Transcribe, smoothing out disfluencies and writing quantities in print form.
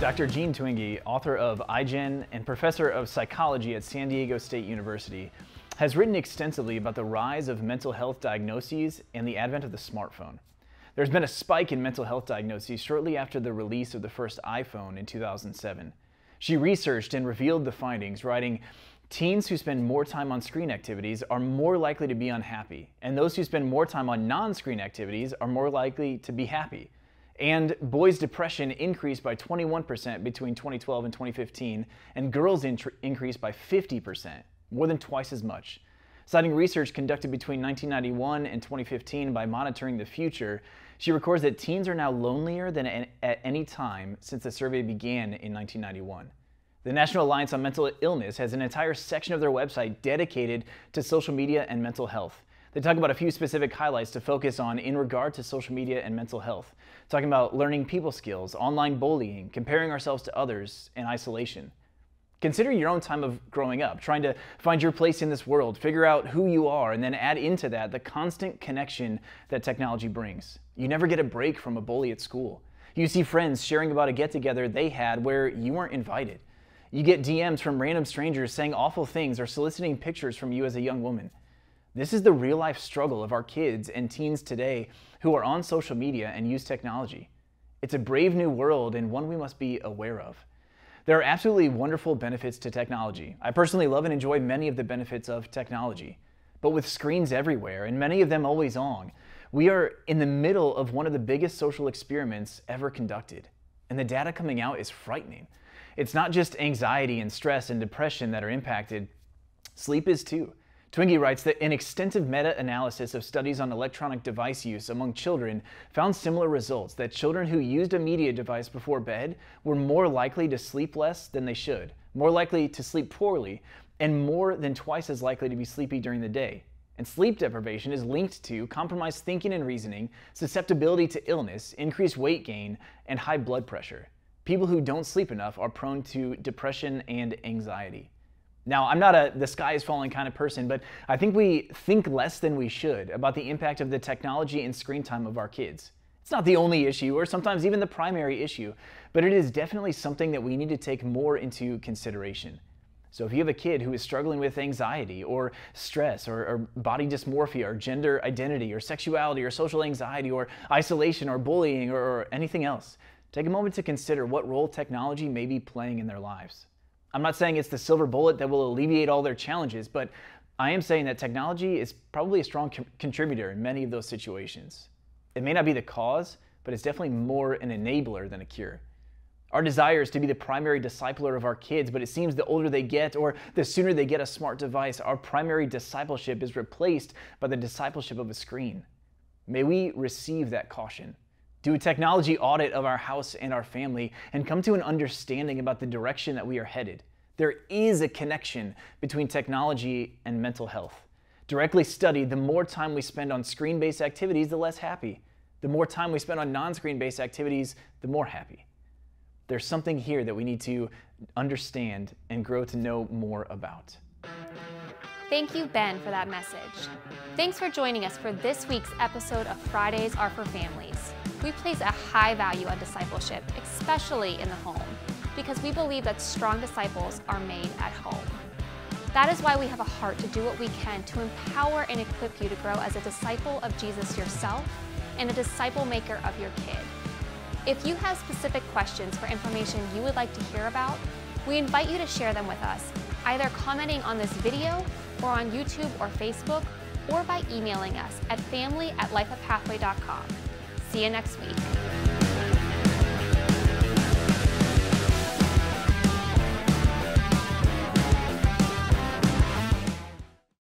Dr. Jean Twenge, author of iGen and professor of psychology at San Diego State University, has written extensively about the rise of mental health diagnoses and the advent of the smartphone. There's been a spike in mental health diagnoses shortly after the release of the first iPhone in 2007. She researched and revealed the findings, writing, "Teens who spend more time on screen activities are more likely to be unhappy, and those who spend more time on non-screen activities are more likely to be happy. And boys' depression increased by 21% between 2012 and 2015, and girls' increased by 50%, more than twice as much." Citing research conducted between 1991 and 2015 by Monitoring the Future, she records that teens are now lonelier than at any time since the survey began in 1991. The National Alliance on Mental Illness has an entire section of their website dedicated to social media and mental health. They talk about a few specific highlights to focus on in regard to social media and mental health, talking about learning people skills, online bullying, comparing ourselves to others, and isolation. Consider your own time of growing up, trying to find your place in this world, figure out who you are, and then add into that the constant connection that technology brings. You never get a break from a bully at school. You see friends sharing about a get-together they had where you weren't invited. You get DMs from random strangers saying awful things or soliciting pictures from you as a young woman. This is the real-life struggle of our kids and teens today who are on social media and use technology. It's a brave new world and one we must be aware of. There are absolutely wonderful benefits to technology. I personally love and enjoy many of the benefits of technology. But with screens everywhere, and many of them always on, we are in the middle of one of the biggest social experiments ever conducted. And the data coming out is frightening. It's not just anxiety and stress and depression that are impacted, sleep is too. Twenge writes that an extensive meta-analysis of studies on electronic device use among children found similar results, that children who used a media device before bed were more likely to sleep less than they should, more likely to sleep poorly, and more than twice as likely to be sleepy during the day. And sleep deprivation is linked to compromised thinking and reasoning, susceptibility to illness, increased weight gain, and high blood pressure. People who don't sleep enough are prone to depression and anxiety. Now, I'm not a the sky is falling kind of person, but I think we think less than we should about the impact of the technology and screen time of our kids. It's not the only issue, or sometimes even the primary issue, but it is definitely something that we need to take more into consideration. So if you have a kid who is struggling with anxiety or stress or body dysmorphia or gender identity or sexuality or social anxiety or isolation or bullying or anything else, take a moment to consider what role technology may be playing in their lives. I'm not saying it's the silver bullet that will alleviate all their challenges, but I am saying that technology is probably a strong contributor in many of those situations. It may not be the cause, but it's definitely more an enabler than a cure. Our desire is to be the primary discipler of our kids, but it seems the older they get or the sooner they get a smart device, our primary discipleship is replaced by the discipleship of a screen. May we receive that caution. Do a technology audit of our house and our family and come to an understanding about the direction that we are headed. There is a connection between technology and mental health. Directly studied, the more time we spend on screen-based activities, the less happy. The more time we spend on non-screen-based activities, the more happy. There's something here that we need to understand and grow to know more about. Thank you, Ben, for that message. Thanks for joining us for this week's episode of Fridays Are for Families. We place a high value on discipleship, especially in the home, because we believe that strong disciples are made at home. That is why we have a heart to do what we can to empower and equip you to grow as a disciple of Jesus yourself and a disciple maker of your kid. If you have specific questions for information you would like to hear about, we invite you to share them with us, either commenting on this video or on YouTube or Facebook, or by emailing us at family@lifeofpathway.com. See you next week.